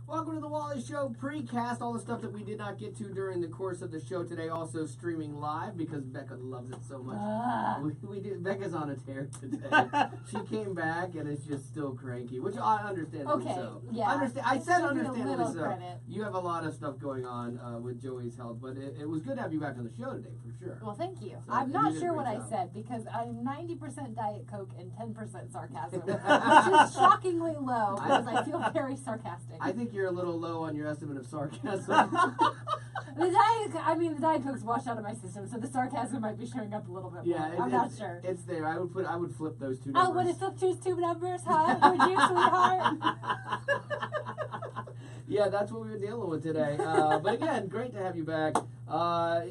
Welcome to the Wally Show Precast. All the stuff that we did not get to during the course of the show today, also streaming live because Bekah loves it so much. Bekah's on a tear today. She came back and is just still cranky, which I understand. Okay, so. yeah. I said understandably so. Credit. You have a lot of stuff going on with Joey's health, but it was good to have you back on the show today for sure. Well, thank you. So I'm not sure what I said because I'm 90% Diet Coke and 10% sarcasm, which is shockingly low because I feel very sarcastic. I think you're a little low on your estimate of sarcasm. The Diet Coke's washed out of my system, so the sarcasm might be showing up a little bit more. I'm not sure. It's there. I would flip those two numbers. Oh, would it flip two numbers, huh? Would you, sweetheart? Yeah, that's what we were dealing with today. But again, great to have you back.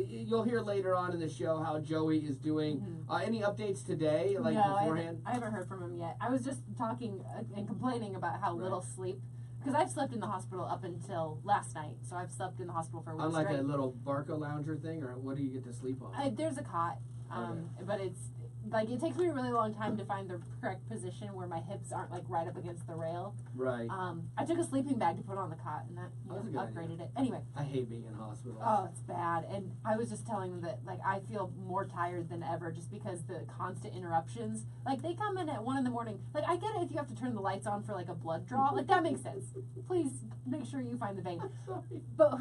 You'll hear later on in the show how Joey is doing. Any updates today, beforehand? I haven't heard from him yet. I was just talking and complaining about how little sleep. Because I've slept in the hospital up until last night, so I've slept in the hospital for a week Unlike straight. a little Barco lounger thing, or what do you get to sleep on? There's a cot, but it's like it takes me a really long time to find the correct position where my hips aren't like right up against the rail. Right. I took a sleeping bag to put on the cot, and that upgraded it. Anyway. I hate being in hospital. Oh, it's bad. And I was just telling them that like I feel more tired than ever just because the constant interruptions. Like they come in at 1 a.m. Like I get it if you have to turn the lights on for like a blood draw. Like that makes sense. Please make sure you find the vein. Sorry. But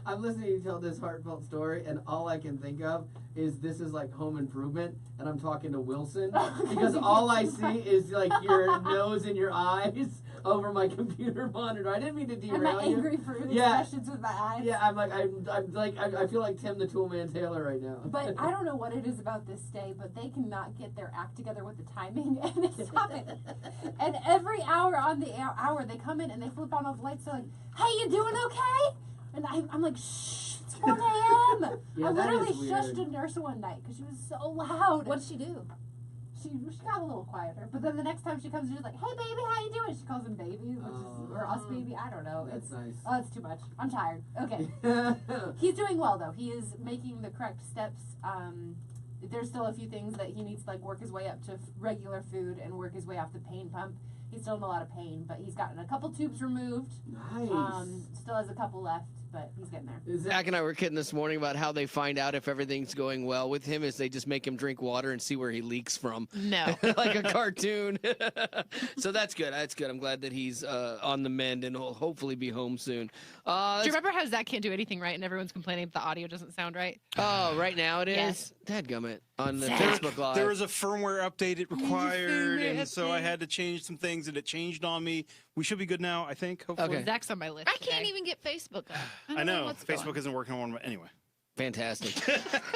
I'm listening to you tell this heartfelt story, and all I can think of is this is like Home Improvement, and I'm talking to Wilson because all I see is like your nose and your eyes over my computer monitor. I didn't mean to derail and my angry fruit expressions with my eyes. Yeah, I feel like Tim the Toolman Taylor right now. But I don't know what it is about this day, but they cannot get their act together with the timing, and it's stopping. And every hour on the hour, they come in and they flip on all the lights. They're like, "Hey, you doing okay?" And I'm like, "Shh, it's 1 a.m." Yeah, I literally shushed a nurse one night because she was so loud. What did she do? She got a little quieter, but then the next time she comes, she's like, "Hey, baby, how you doing?" She calls him baby, or us baby. I don't know. That's nice. Oh, it's too much. I'm tired. Okay. He's doing well though. He is making the correct steps. There's still a few things that he needs to like work his way up to regular food and work his way off the pain pump. He's still in a lot of pain, but he's gotten a couple tubes removed. Nice. Still has a couple left, but he's getting there. Zach and I were kidding this morning about how they find out if everything's going well with him is they just make him drink water and see where he leaks from. No. Like a cartoon. So that's good. That's good. I'm glad that he's on the mend and will hopefully be home soon. Do you remember how Zach can't do anything right and everyone's complaining that the audio doesn't sound right? Oh, right now it is? Yes. Dadgummit. On the Zach. Facebook Live. There was a firmware update it required, and so I had to change some things, and it changed on me. We should be good now, I think, hopefully. Okay. Zach's on my list. I can't even get Facebook up. I know. What's Facebook going. isn't working on one, but anyway. Fantastic.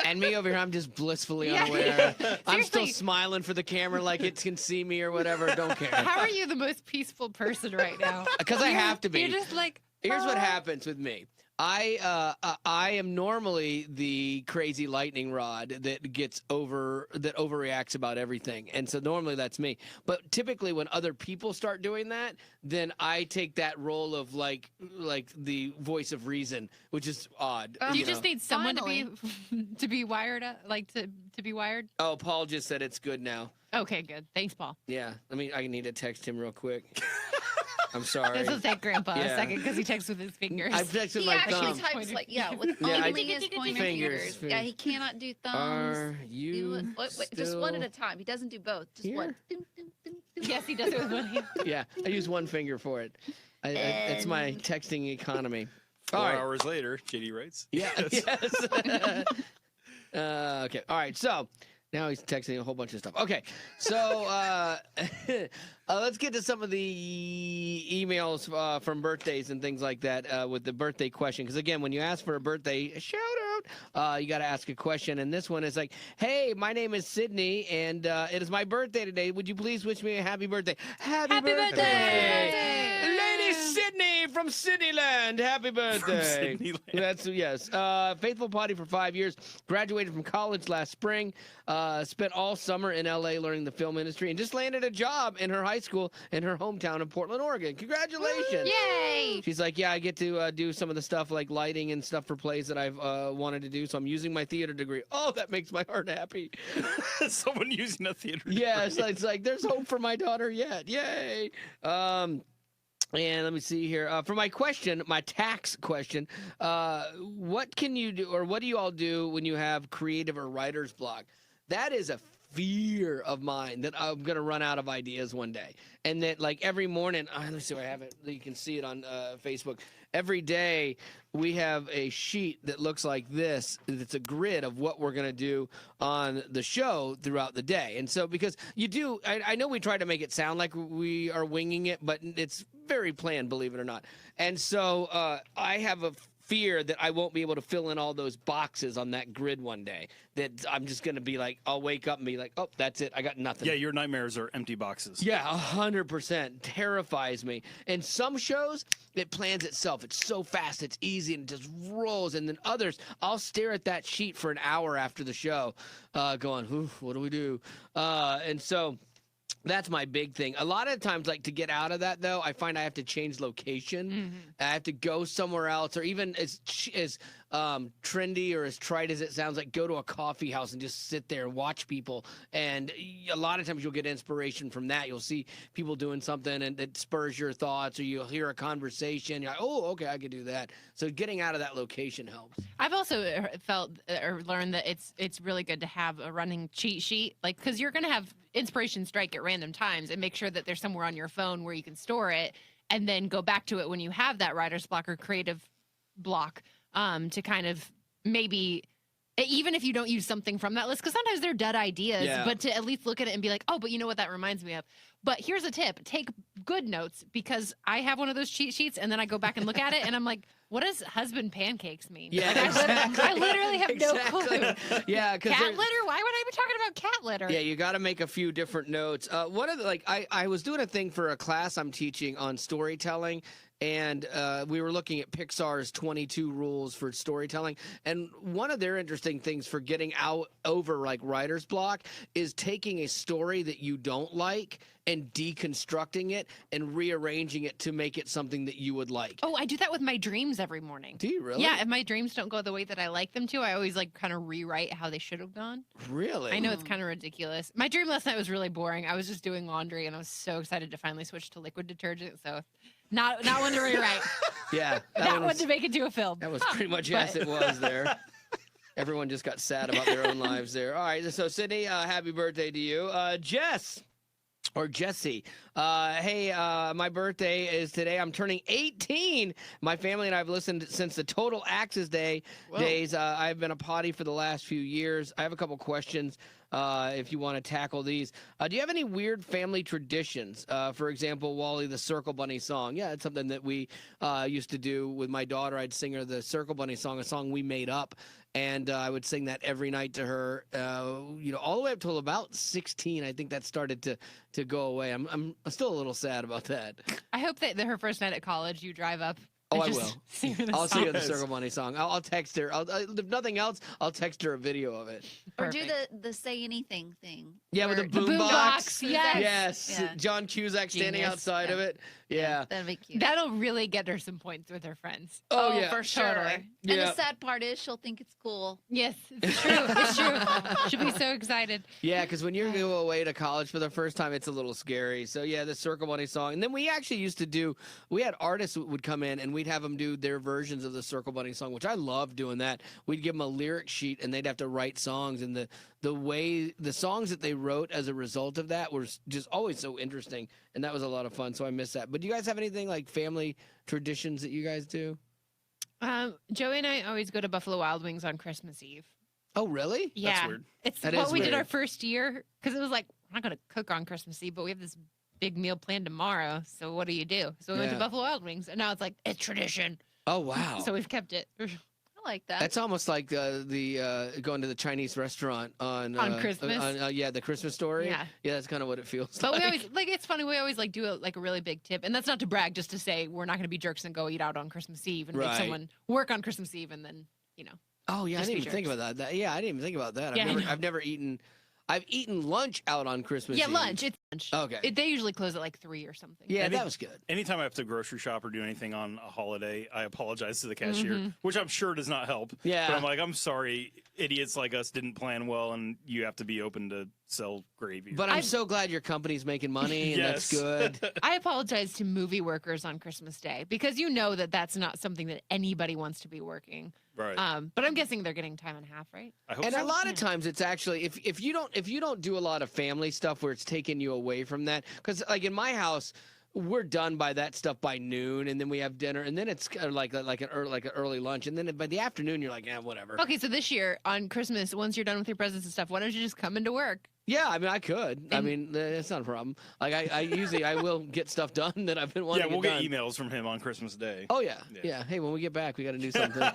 And me over here, I'm just blissfully unaware. I'm still Seriously. smiling for the camera like it can see me or whatever. Don't care. How are you the most peaceful person right now? Because I have to be. You're just like, Here's what happens with me. I am normally the crazy lightning rod that overreacts about everything, and so normally that's me. But typically, when other people start doing that, then I take that role of like the voice of reason, which is odd. you just need someone to be wired up, to be wired. Oh, Paul just said it's good now. Okay, good. Thanks, Paul. Yeah, I need to text him real quick. I'm sorry. This will take Grandpa a second because he texts with his fingers. I texted with He my actually thumb. types like, with Yeah, only his pointer fingers. Yeah, he cannot do thumbs. Are you Wait, just one at a time. He doesn't do both. Just one. here? Yes, he does it with one hand. Yeah, I use one finger for it. It's my texting economy. 4 All right. hours later, JD writes. Yeah. Yes. Okay. All right. So now he's texting a whole bunch of stuff. Okay. So let's get to some of the emails from birthdays and things like that with the birthday question. Because again, when you ask for a birthday shout out, you got to ask a question. And this one is like, "Hey, my name is Sydney, and it is my birthday today. Would you please wish me a happy birthday?" Happy birthday! Lady Sydney from Sydneyland. Happy birthday. Sydneyland. That's yes. Faithful potty for 5 years. Graduated from college last spring. Spent all summer in LA learning the film industry and just landed a job in her high school in her hometown of Portland, Oregon. Congratulations. Yay! She's like, yeah, I get to do some of the stuff like lighting and stuff for plays that I've wanted to do. So I'm using my theater degree. Oh, that makes my heart happy. Someone using a theater degree. Yes, it's like there's hope for my daughter yet. Yay. And let me see here. For my question, my tax question, what can you do, or what do you all do when you have creative or writer's block? That is a fear of mine that I'm going to run out of ideas one day. And that, like, every morning, let me see if I have it. You can see it on Facebook. Every day we have a sheet that looks like this. It's a grid of what we're going to do on the show throughout the day. And so, because you do, I know we try to make it sound like we are winging it, but it's very planned, believe it or not. And so I have a fear that I won't be able to fill in all those boxes on that grid one day. That I'm just going to be like, I'll wake up and be like, oh, that's it. I got nothing. Yeah, your nightmares are empty boxes. Yeah, 100%. Terrifies me. And some shows, it plans itself. It's so fast, it's easy, and it just rolls. And then others, I'll stare at that sheet for an hour after the show, going, what do we do? And so that's my big thing. A lot of times, like, to get out of that, though, I find I have to change location. Mm-hmm. I have to go somewhere else, or even as trendy or as trite as it sounds, like, go to a coffee house and just sit there and watch people. And a lot of times you'll get inspiration from that. You'll see people doing something and it spurs your thoughts, or you'll hear a conversation. You're like, oh, okay, I could do that. So getting out of that location helps. I've also felt or learned that it's really good to have a running cheat sheet, like, because you're going to have inspiration strike at random times, and make sure that there's somewhere on your phone where you can store it and then go back to it when you have that writer's block or creative block, to kind of maybe, even if you don't use something from that list, because sometimes they're dead ideas, but to at least look at it and be like, oh, but you know what that reminds me of. But here's a tip: take good notes, because I have one of those cheat sheets, and then I go back and look at it, and I'm like, what does husband pancakes mean? Yeah, like, exactly. I literally have no clue. Yeah, cat litter? Why would I be talking about cat litter? Yeah, you got to make a few different notes. One of the, like, I was doing a thing for a class I'm teaching on storytelling, and we were looking at Pixar's 22 rules for storytelling. And one of their interesting things for getting out over, like, writer's block is taking a story that you don't like and deconstructing it and rearranging it to make it something that you would like. Oh, I do that with my dreams every morning. Do you really? Yeah, if my dreams don't go the way that I like them to, I always, like, kind of rewrite how they should have gone. Really? I know it's kind of ridiculous. My dream last night was really boring. I was just doing laundry, and I was so excited to finally switch to liquid detergent. So, not one to rewrite. Yeah, that one to make it to a film. That was pretty much yes, it was there. Everyone just got sad about their own lives there. All right, so Sydney, happy birthday to you. Jess. Or Jesse. Hey, my birthday is today. I'm turning 18. My family and I have listened since the Total Axis days. I've been a potty for the last few years. I have a couple questions if you want to tackle these. Do you have any weird family traditions? For example, Wally, the Circle Bunny song. Yeah, it's something that we used to do with my daughter. I'd sing her the Circle Bunny song, a song we made up. And I would sing that every night to her, all the way up till about 16. I think that started to go away. I'm still a little sad about that. I hope that her first night at college, you drive up. Oh, I will. I'll sing her the Yes. Circle Bunny song. I'll text her. If nothing else, I'll text her a video of it. Or do the say anything thing. Yeah, with where- the boom box. Yes. Yes. Yeah. John Cusack standing Genius. outside of it. Yeah. That'd be cute. That'll really get her some points with her friends. Oh, yeah. for sure. Totally. And Yeah. the sad part is she'll think it's cool. Yes, it's true. It's true. She'll be so excited. Yeah, because when you go away to college for the first time, it's a little scary. So, yeah, the Circle Bunny song. And then we actually used to we had artists who would come in and we'd have them do their versions of the Circle Bunny song, which I loved doing that. We'd give them a lyric sheet and they'd have to write songs. And the songs that they wrote as a result of that were just always so interesting. And that was a lot of fun. So I miss that. But do you guys have anything like family traditions that you guys do? Joey and I always go to Buffalo Wild Wings on Christmas Eve. Oh, really? Yeah, That's weird. it's That what is we did weird. our first year, because it was like, we're not going to cook on Christmas Eve, but we have this big meal planned tomorrow. So what do you do? So we went to Yeah. Buffalo Wild Wings, and now it's like, it's tradition. Oh, wow. So we've kept it. I like that. That's almost like the going to the Chinese restaurant on Christmas? The Christmas Story. Yeah. Yeah, that's kind of what it feels But like. we always, like, it's funny, we always, like, do a really big tip. And that's not to brag, just to say we're not going to be jerks and go eat out on Christmas Eve and Right. make someone work on Christmas Eve and then, Oh yeah, I Just didn't be even think jerks. about that. Yeah, I didn't even think about that. Yeah, I know. I've never eaten I've eaten lunch out on Christmas Eve. lunch. It's lunch. Okay. They usually close at like 3 or something. Yeah, that was good. Anytime I have to grocery shop or do anything on a holiday, I apologize to the cashier, which I'm sure does not help. Yeah. But I'm like, I'm sorry, idiots like us didn't plan well, and you have to be open to sell gravy. But I'm so glad your company's making money, and that's good. I apologize to movie workers on Christmas Day because you know that that's not something that anybody wants to be working. Right. But I'm guessing they're getting time and a half, right? I hope And so. a lot of times it's actually if you don't do a lot of family stuff where it's taking you away from that, because like in my house we're done by that stuff by noon, and then we have dinner, and then it's like an early lunch, and then by the afternoon you're like, whatever. Okay, so this year on Christmas, once you're done with your presents and stuff, why don't you just come into work? Yeah, I mean I could. I mean it's not a problem. Like I usually I will get stuff done that I've been wanting. Yeah, we'll to get get done. emails from him on Christmas Day. Oh yeah. Hey, when we get back, we got to do something.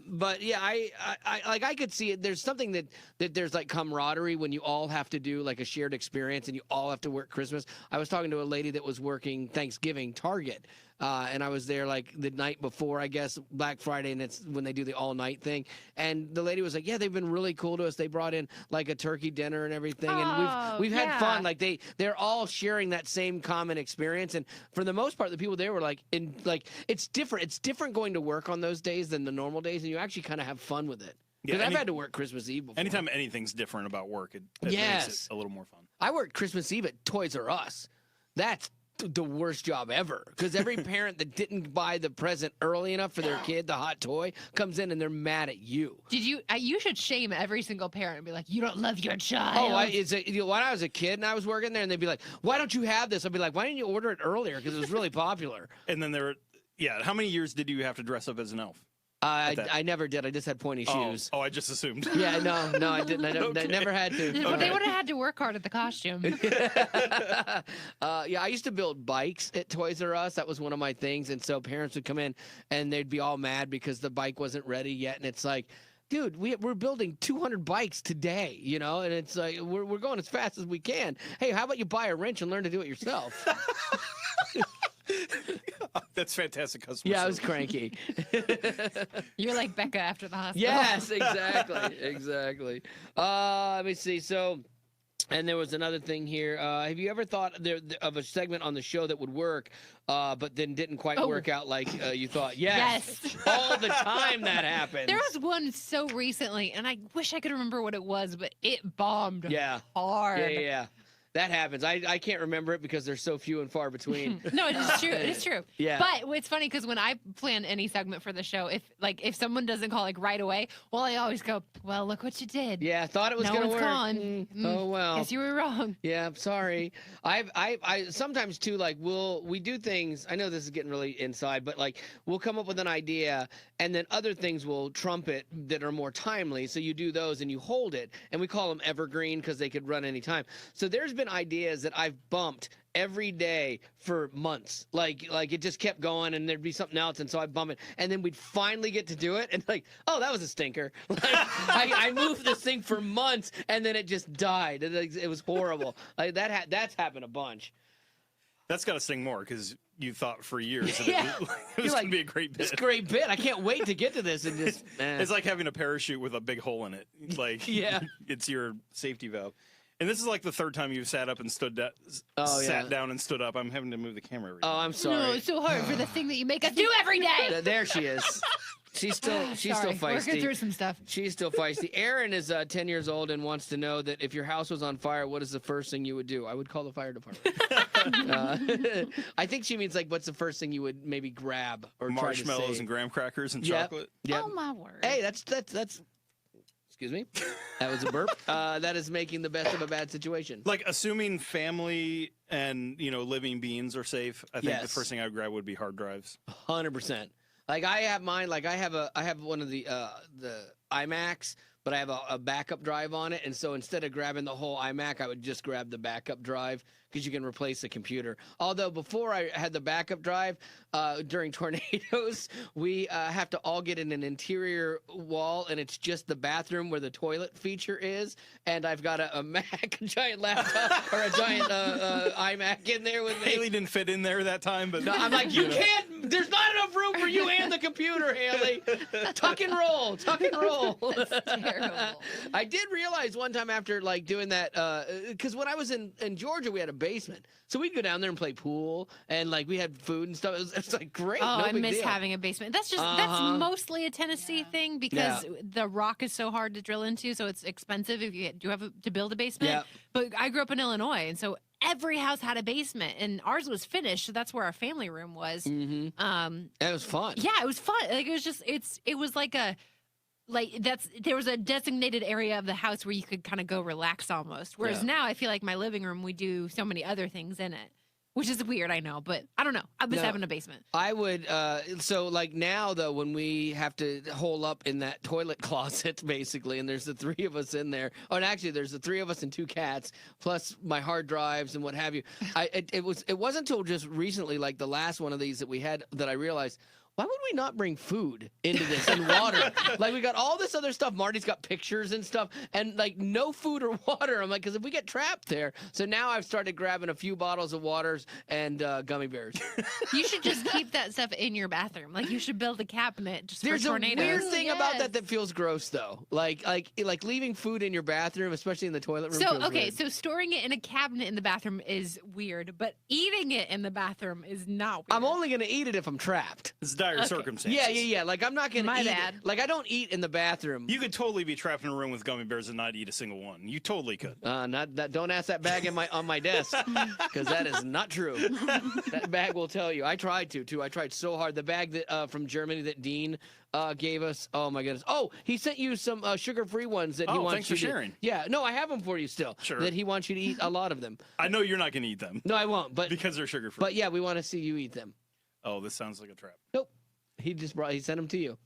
But yeah, I could see it. There's something that there's like camaraderie when you all have to do like a shared experience and you all have to work Christmas. I was talking to a lady that was working Thanksgiving Target. And I was there like the night before, I guess, Black Friday, and it's when they do the all-night thing. And the lady was like, "Yeah, they've been really cool to us. They brought in like a turkey dinner and everything, and we've had fun. Like they're all sharing that same common experience. And for the most part, the people there were like, it's different. It's different going to work on those days than the normal days, and you actually kind of have fun with it. Because I've had to work Christmas Eve before. Anytime anything's different about work, it makes it a little more fun. I worked Christmas Eve at Toys R Us. That's the worst job ever, because every parent that didn't buy the present early enough for their kid, the hot toy, comes in and they're mad at you. Did you? You should shame every single parent and be like, "You don't love your child." Oh, when I was a kid and I was working there, and they'd be like, "Why don't you have this?" I'd be like, "Why didn't you order it earlier? Because it was really popular." And then how many years did you have to dress up as an elf? I never did. I just had pointy shoes. Oh, I just assumed. Yeah, no, I didn't. I never had to. Well, they would have had to work hard at the costume. Yeah, I used to build bikes at Toys R Us. That was one of my things. And so parents would come in and they'd be all mad because the bike wasn't ready yet. And it's like, dude, we're building 200 bikes today, and it's like we're going as fast as we can. Hey, how about you buy a wrench and learn to do it yourself? That's fantastic customer Yeah, I service. was cranky. You're like Bekah after the hospital. Yes, exactly. Let me see. So, and there was another thing here. Have you ever thought of a segment on the show that would work, but then didn't quite work out like you thought? Yes. All the time that happens. There was one so recently, and I wish I could remember what it was, but it bombed hard. Yeah. That happens. I can't remember it because they're so few and far between. No, it is true. It is true. Yeah. But it's funny because when I plan any segment for the show, if someone doesn't call right away, well, I always go, "Well, look what you did." Yeah, thought it was going to work. Gone. Oh well. Guess you were wrong. Yeah, I'm sorry. I sometimes too, like we do things. I know this is getting really inside, but like we'll come up with an idea, and then other things will trump it that are more timely. So you do those and you hold it, and we call them evergreen because they could run anytime. So there's been ideas that I've bumped every day for months. Like it just kept going, and there'd be something else, and so I'd bump it, and then we'd finally get to do it, and like, oh, that was a stinker. Like, I moved this thing for months, and then it just died. It was horrible. Like that's happened a bunch. That's got to sting more because you thought for years that Yeah. it was going to be a great bit. It's a great bit. I can't wait to get to this and just. It's like having a parachute with a big hole in it. Like it's your safety valve. And this is like the third time you've sat up and sat down and stood up. I'm having to move the camera. Oh, I'm sorry. No, it's so hard for the thing that you make us do every day. There she is. She's still feisty. Working through some stuff. She's still feisty. Aaron is 10 years old and wants to know that if your house was on fire, what is the first thing you would do? I would call the fire department. I think she means like, what's the first thing you would maybe grab or marshmallows try to and graham crackers and chocolate. Yep. Oh my word. Hey, that's. Excuse me. That was a burp. That is making the best of a bad situation. Like assuming family and living beings are safe. I think the first thing I would grab would be hard drives. 100%. Like I have mine. Like I have one of the iMacs, but I have a backup drive on it, and so instead of grabbing the whole iMac, I would just grab the backup drive because you can replace the computer. Although before I had the backup drive, during tornadoes, we have to all get in an interior wall, and it's just the bathroom where the toilet feature is. And I've got a Mac, a giant laptop, or a giant iMac in there with me. Haley didn't fit in there that time, but no, I'm like, you can't. There's not enough room for you and the computer, Haley. Tuck and roll, tuck and roll. That's terrible. I did realize one time after like doing that, because when I was in Georgia, we had a basement, so we'd go down there and play pool, and like we had food and stuff. It was like great. Oh, no I big miss deal. having a basement. That's just that's mostly a Tennessee thing because the rock is so hard to drill into, so it's expensive if you do have to build a basement. Yeah. But I grew up in Illinois, and so every house had a basement, and ours was finished, so that's where our family room was. Mm-hmm. It was fun. Yeah, it was fun. Like it was just it was like there was a designated area of the house where you could kind of go relax almost. Whereas now I feel like my living room, we do so many other things in it, which is weird, I know, but I don't know. I miss having a basement. I would, so like now though, when we have to hole up in that toilet closet basically, and there's the three of us in there. Oh, and actually there's the three of us and two cats, plus my hard drives and what have you. It wasn't until just recently, like the last one of these that we had, that I realized, why would we not bring food into this and water? Like, we got all this other stuff. Marty's got pictures and stuff, and, like, no food or water. I'm like, because if we get trapped there. So now I've started grabbing a few bottles of waters and gummy bears. You should just keep that stuff in your bathroom. Like, you should build a cabinet just There's for tornadoes. There's a weird thing about that feels gross, though. Like leaving food in your bathroom, especially in the toilet room. So, okay, so storing it in a cabinet in the bathroom is weird, but eating it in the bathroom is not weird. I'm only going to eat it if I'm trapped. It's dire circumstances. Yeah. Like, I'm not going to eat bad. it. Like, I don't eat in the bathroom. You could totally be trapped in a room with gummy bears and not eat a single one. You totally could. Not that. Don't ask that bag on my desk, because that is not true. That bag will tell you. I tried to too. I tried so hard. The bag that from Germany that Dean gave us. Oh my goodness. Oh, he sent you some sugar-free ones that he wants thanks you for sharing. Yeah. No, I have them for you still. Sure. That he wants you to eat a lot of them. I know you're not going to eat them. No, I won't. But because they're sugar-free. But yeah, we want to see you eat them. Oh, this sounds like a trap. Nope. He sent them to you.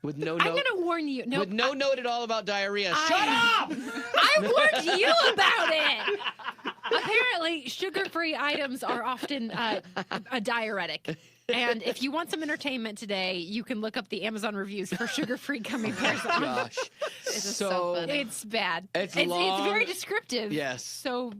With no I'm note. going to warn you. No, with no note at all about diarrhea. Shut up! I warned you about it. Apparently, sugar-free items are often a diuretic. And if you want some entertainment today, you can look up the Amazon reviews for sugar-free gummy bears. Oh, gosh. So funny. It's bad. It's long. It's very descriptive. Yes. So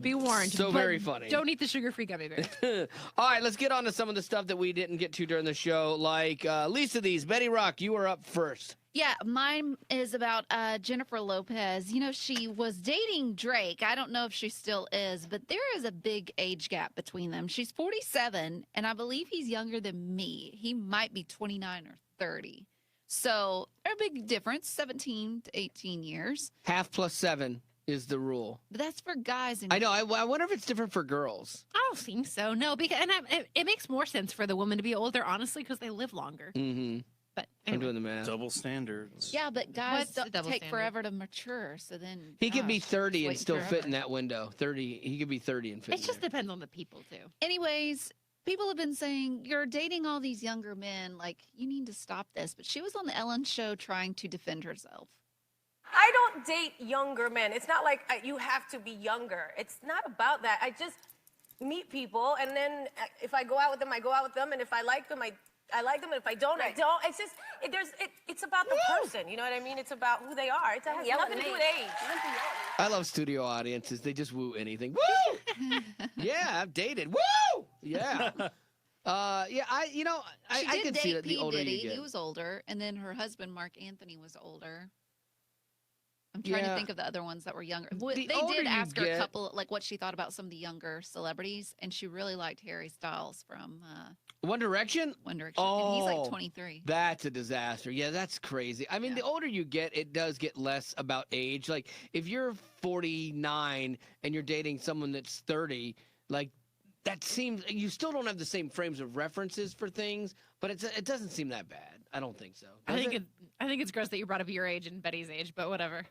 be warned. So but very funny. Don't eat the sugar-free gummy bears. All right, let's get on to some of the stuff that we didn't get to during the show. Like, Lisa, Betty Rock, you are up first. Yeah, mine is about Jennifer Lopez. You know, she was dating Drake. I don't know if she still is, but there is a big age gap between them. She's 47, and I believe he's younger than me. He might be 29 or 30. So, a big difference, 17 to 18 years. Half plus 7 is the rule. But that's for guys. And I know. I wonder if it's different for girls. I don't think so. No, because it makes more sense for the woman to be older, honestly, because they live longer. Mm-hmm. But I'm anyway. doing the math. Double standards. yeah, but guys What's the don't double take standard? forever to mature. So then He could be gosh, 30 and waiting still fit forever. in that window. 30. He could be 30 and fit. It just depends on the people, too. Anyways, people have been saying you're dating all these younger men. Like, you need to stop this. But she was on the Ellen show trying to defend herself. I don't date younger men. It's not like you have to be younger. It's not about that. I just meet people, and then if I go out with them, I go out with them, and if I like them, I like them, and if I don't, I don't. It's just, it's about the person, you know what I mean? It's about who they are. It has nothing to do with age. I love studio audiences. They just woo anything. Woo! Yeah, I've dated. Woo! Yeah. Yeah, I did can see date that the P. older Diddy. you get. He was older, and then her husband Mark Anthony was older. I'm trying Yeah. to think of the other ones that were younger. The They older did you ask her get- a couple, like what she thought about some of the younger celebrities, and she really liked Harry Styles from One Direction? One Direction. And he's Oh. like 23. That's a disaster. Yeah, that's crazy. I mean, Yeah. the older you get, it does get less about age. Like, if you're 49 and you're dating someone that's 30, like, that seems, you still don't have the same frames of references for things, but it doesn't seem that bad. I don't think so. I Does think it? I think it's gross that you brought up your age and Betty's age, but whatever.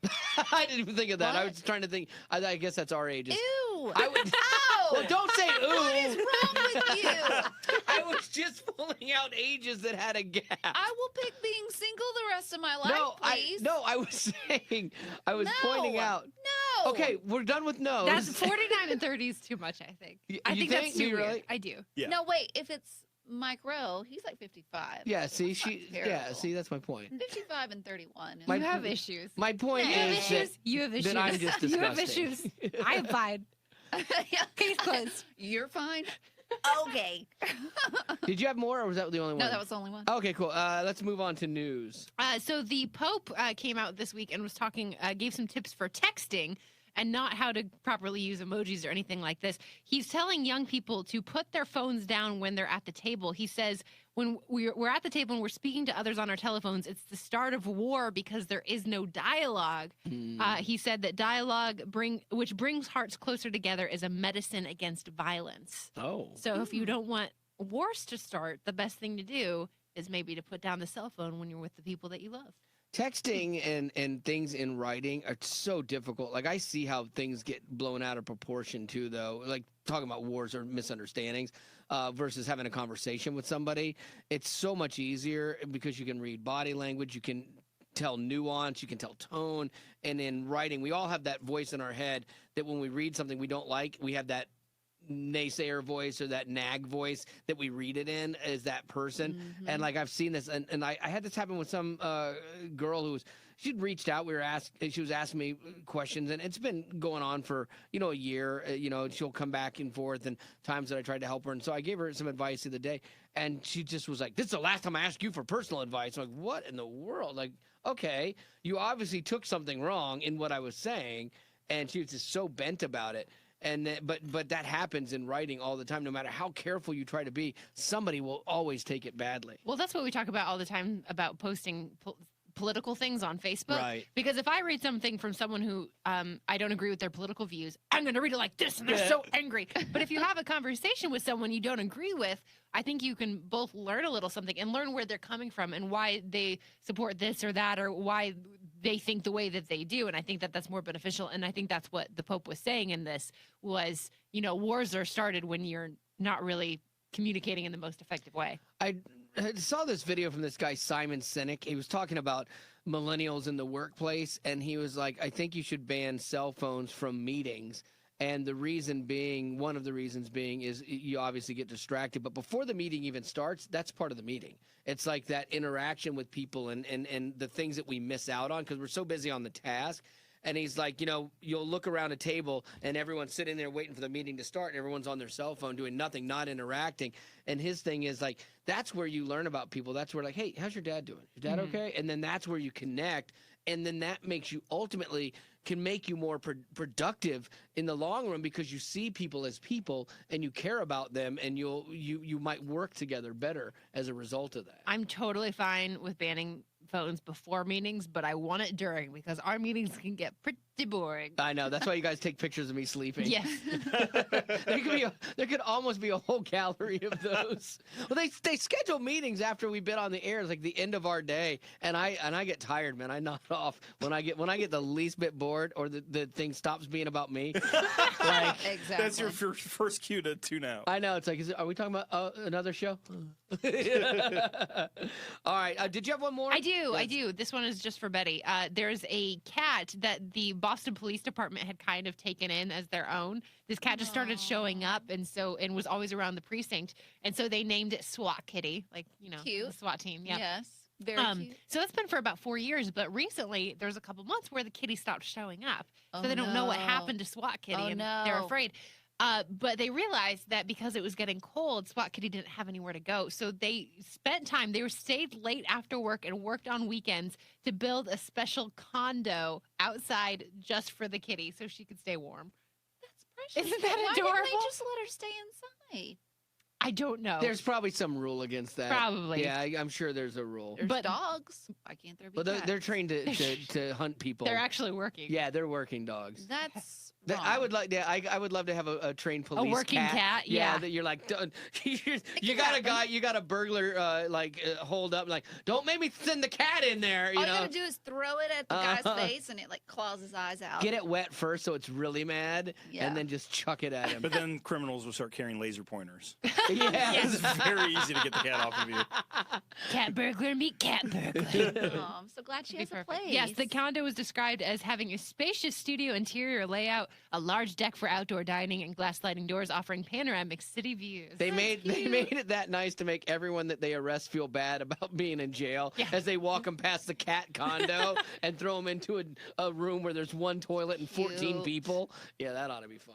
I didn't even think of that. I What? was trying to think. I guess that's our ages. Ew! I would. Ow! Well, don't say ooh. What is wrong with you? I was just pulling out ages that had a gap. I will pick being single the rest of my life, please. I was saying, I was pointing out. Okay, we're done with no's. That's 49 and 30 is too much, I think. I you think that's think? too weird. Really? I do. Yeah. No, wait. If it's Mike Rowe, he's like 55. Yeah, see, That's not terrible. see, that's my point. 55 and 31. My- You have issues. My point You have is issues. You have issues. that I'm just You have disgusting. issues. I'm fine. Case closed. You're fine. Okay. Did you have more, or was that the only one? No, that was the only one. Okay, cool. Let's move on to news. So the Pope came out this week and was talking, gave some tips for texting and not how to properly use emojis or anything like this. He's telling young people to put their phones down when they're at the table. He says when we're at the table and we're speaking to others on our telephones, it's the start of war because there is no dialogue. He said that dialogue, which brings hearts closer together, is a medicine against violence. Oh. So if you don't want wars to start, the best thing to do is maybe to put down the cell phone when you're with the people that you love. Texting and things in writing are so difficult. Like, I see how things get blown out of proportion, too, though. Like, talking about wars or misunderstandings versus having a conversation with somebody. It's so much easier because you can read body language, you can tell nuance, you can tell tone. And in writing, we all have that voice in our head that when we read something we don't like, we have that naysayer voice or that nag voice that we read it in as that person. And like, I've seen this, and I had this happen with some girl she'd reached out. She was asking me questions, and it's been going on for a year. And she'll come back and forth, and times that I tried to help her, and so I gave her some advice the other day, and she just was like, "This is the last time I asked you for personal advice." I'm like, "What in the world?" Like, okay, you obviously took something wrong in what I was saying, and she was just so bent about it. And but that happens in writing all the time. No matter how careful you try to be, somebody will always take it badly. Well, that's what we talk about all the time about posting political things on Facebook. Right. Because if I read something from someone who I don't agree with their political views, I'm going to read it like this, and they're so angry. But if you have a conversation with someone you don't agree with, I think you can both learn a little something and learn where they're coming from and why they support this or that or why they think the way that they do. And I think that that's more beneficial. And I think that's what the Pope was saying in this was, wars are started when you're not really communicating in the most effective way. I saw this video from this guy, Simon Sinek. He was talking about millennials in the workplace, and he was like, I think you should ban cell phones from meetings. And one of the reasons being is you obviously get distracted. But before the meeting even starts, that's part of the meeting. It's like that interaction with people and the things that we miss out on because we're so busy on the task. And he's like, you'll look around a table and everyone's sitting there waiting for the meeting to start and everyone's on their cell phone doing nothing, not interacting. And his thing is like, that's where you learn about people. That's where like, hey, how's your dad doing? Your dad okay? And then that's where you connect. And then that makes you ultimately can make you more productive in the long run because you see people as people and you care about them and you might work together better as a result of that. I'm totally fine with banning phones before meetings, but I want it during because our meetings can get pretty boring. I know. That's why you guys take pictures of me sleeping. Yes. there could almost be a whole gallery of those. Well, they schedule meetings after we've been on the air. It's like the end of our day, and I get tired, man. I nod off when I get the least bit bored or the thing stops being about me. Like, Exactly. That's your first cue to tune out. I know. It's like, are we talking about another show? All right. Did you have one more? I do. This one is just for Betty. There's a cat that the Boston Police Department had kind of taken in as their own. This cat just started showing up and was always around the precinct. And so they named it SWAT Kitty, like, Cute. the SWAT team. Yeah. Yes. Very cute. So that's been for about 4 years, but recently there's a couple months where the kitty stopped showing up. So they don't know what happened to SWAT Kitty and they're afraid. But they realized that because it was getting cold, SWAT Kitty didn't have anywhere to go. So they spent time, they stayed late after work and worked on weekends to build a special condo outside just for the kitty so she could stay warm. That's precious. Isn't that Why adorable? didn't they just let her stay inside? I don't know. There's probably some rule against that. Probably. Yeah, I'm sure there's a rule. There's But- dogs. Why can't there be But cats? they're trained to hunt people. They're actually working. Yeah, they're working dogs. That's wrong. I would love to have a trained police working cat, yeah. that you're like, you got a burglar hold up, like, don't make me send the cat in there. All you gotta do is throw it at the guy's face, and it like claws his eyes out. Get it wet first, so it's really mad, Yeah. and then just chuck it at him. But then criminals will start carrying laser pointers. Yeah. It's very easy to get the cat off of you. Cat burglar, meet cat burglar. Oh, I'm so glad she has a place. Yes, the condo was described as having a spacious studio interior layout, a large deck for outdoor dining, and glass sliding doors offering panoramic city views. They made it that nice to make everyone that they arrest feel bad about being in jail as they walk them past the cat condo and throw them into a room where there's one toilet and 14 Cute. people. Yeah, that ought to be fun.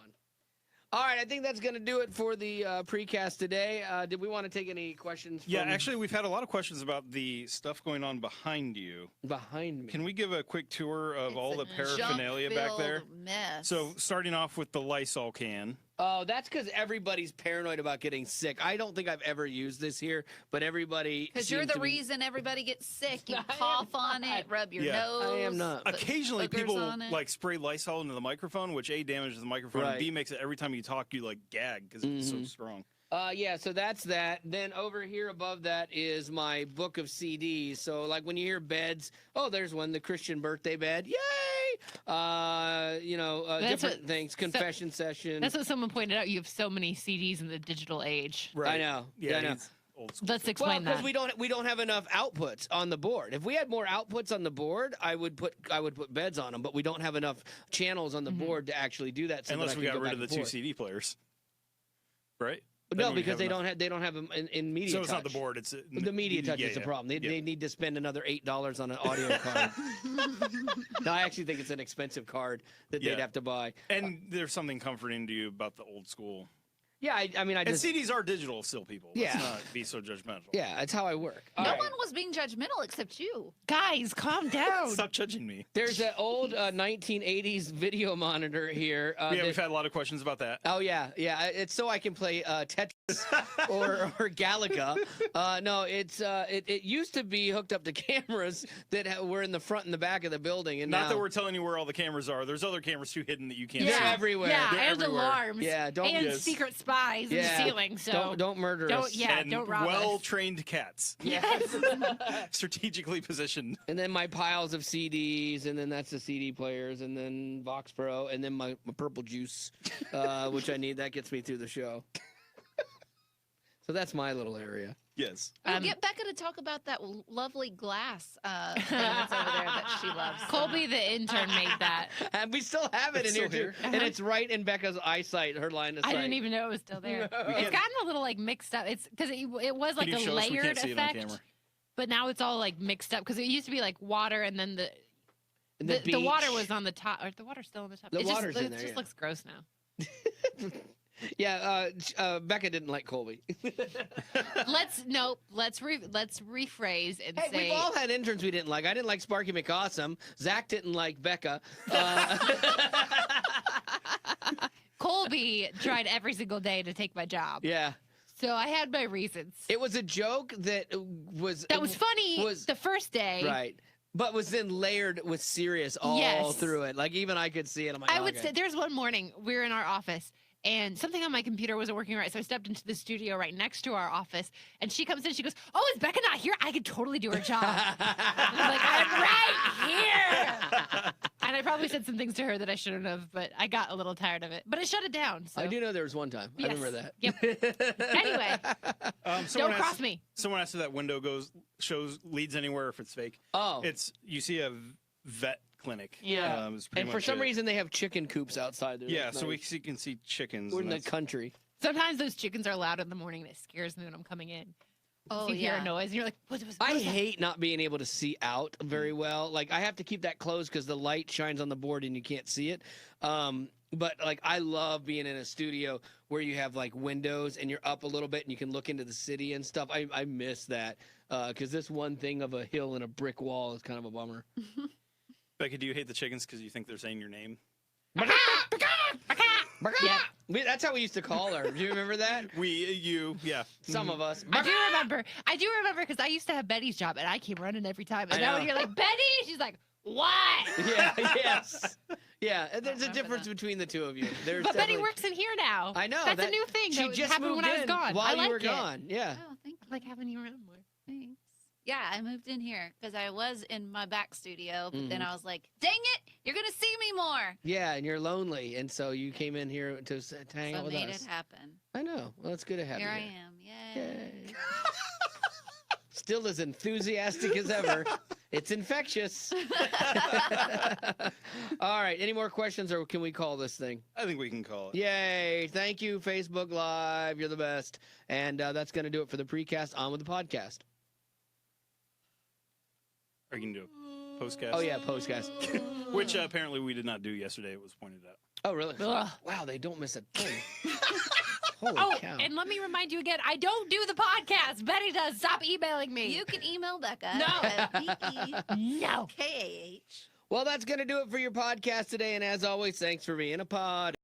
All right, I think that's going to do it for the precast today. Did we want to take any questions? Yeah, actually, we've had a lot of questions about the stuff going on behind you. Behind me. Can we give a quick tour of It's all a the paraphernalia back there? junk-filled mess. So, starting off with the Lysol can. Oh, that's because everybody's paranoid about getting sick. I don't think I've ever used this here, but everybody. Because you're the seems to be- reason everybody gets sick. You I am cough on not. it, rub your Yeah. nose. I am not. put Occasionally, boogers people on it. like spray Lysol into the microphone, which A, damages the microphone, Right. and B, makes it every time you talk, you like gag because it's so strong. Yeah, so that's that. Then over here above that is my book of CDs. So like when you hear beds, oh, there's one, the Christian birthday bed. Yay! That's Different what- things, confession session. That's what someone pointed out. You have so many CDs in the digital age. I know. Yeah, I know. it's old school. Let's Well, explain because that. we don't have enough outputs on the board. If we had more outputs on the board, I would put beds on them. But we don't have enough channels on the board to actually do that. So Unless that I we can got go rid back of the and two forth. CD players, right? No, Then we'd because have they enough. don't have them in media. So it's not the touch. board; it's The media touch yeah, is the yeah. problem. They Yeah. need to spend another $8 on an audio card. No, I actually think it's an expensive card that Yeah. they'd have to buy. And there's something comforting to you about the old school. Yeah, I mean, I And just CDs are digital still, people. Let's Yeah. not be so judgmental. yeah, that's how I work. All No right. one was being judgmental except you. Guys, calm down. Stop judging me. There's an old 1980s video monitor here. Yeah, that- we've had a lot of questions about that. Oh yeah. It's so I can play Tetris or Galaga. No, it used to be hooked up to cameras that were in the front and the back of the building, and Not now that we're telling you where all the cameras are. There's other cameras too hidden that you can't They're see. everywhere. Yeah, They're and everywhere. alarms. Yeah, don't- and Yes. secret spies in the ceiling. So don't murder don't- us. yeah, And don't rob us. well-trained cats, Yes. strategically positioned. And then my piles of CDs, and then that's the CD players, and then Vox Pro, and then my purple juice, which I need. That gets me through the show. So that's my little area. Yes. We'll get Becca to talk about that lovely glass thing that's over there that she loves. Colby, the intern, made that. And we still have it It's in here, still here. too. And it's right in Becca's eyesight, her line of sight. I didn't even know it was still there. It's gotten a little like mixed up. It's because it was like Can a you show us? We layered can't see it on effect, camera. but now it's all like mixed up because it used to be like water and then And the water beach. was on the top. Or the water's still on the top. The it water's just, in there, It just yeah. looks gross now. Yeah, Becca didn't like Colby. Let's rephrase and Hey, say we've all had interns we didn't like. I didn't like Sparky McAwesome. Zach didn't like Becca. Colby tried every single day to take my job. Yeah. So I had my reasons. It was a joke that was funny was- the first day. right, but was then layered with serious all Yes. through it. Like even I could see it. I'm like, I would okay. say there's one morning we were in our office and something on my computer wasn't working right. So I stepped into the studio right next to our office and she comes in, she goes, "Oh, is Becca not here? I could totally do her job." I was like, "I'm right here." And I probably said some things to her that I shouldn't have, but I got a little tired of it. But I shut it down. So I do know there was one time. Yes. I remember that. Yep. Anyway, Someone don't cross asked- me. Someone asked if that window leads anywhere, if it's fake. Oh. You see a vet clinic. Yeah. It's pretty And for much some it. reason they have chicken coops outside there. Yeah, That's so nice. we can see chickens. We're and in the that's- country. Sometimes those chickens are loud in the morning and it scares me when I'm coming in. Oh, You hear yeah. a noise and you're like, what was I that?" hate not being able to see out very well. Like I have to keep that closed because the light shines on the board and you can't see it. But like I love being in a studio where you have like windows and you're up a little bit and you can look into the city and stuff. I miss that because this one thing of a hill and a brick wall is kind of a bummer. Becca, do you hate the chickens because you think they're saying your name? Yeah. That's how we used to call her. Do you remember that? Yeah. Some of us. I do remember because I used to have Betty's job and I came running every time. And I now know. when you're like, "Betty," she's like, "What?" Yeah, yes. Yeah, and there's a remember difference that. between the two of you. There's But Betty definitely- works in here now. I know. That's that- a new thing. She that just happened moved when I was in gone. while I you like were it. gone. Yeah. Oh, thank you. I like having you around more. Thanks. Yeah, I moved in here because I was in my back studio, but then Mhm. I was like, dang it, you're going to see me more. Yeah, and you're lonely, and so you came in here to hang So out with made us. it happen. I know. Well, it's good to have Here you I here. am. Yay. Yay. Still as enthusiastic as ever. It's infectious. All right. Any more questions, or can we call this thing? I think we can call it. Yay. Thank you, Facebook Live. You're the best. And that's going to do it for the precast. On with the podcast. Or you can do a postcast. Oh, yeah, postcast. Which apparently we did not do yesterday. It was pointed out. Oh, really? Ugh. Wow, they don't miss a thing. Holy Oh, cow. and let me remind you again, I don't do the podcast. Betty does. Stop emailing me. You can email Bekah No. at BEKAH. Well, that's going to do it for your podcast today. And as always, thanks for being a pod.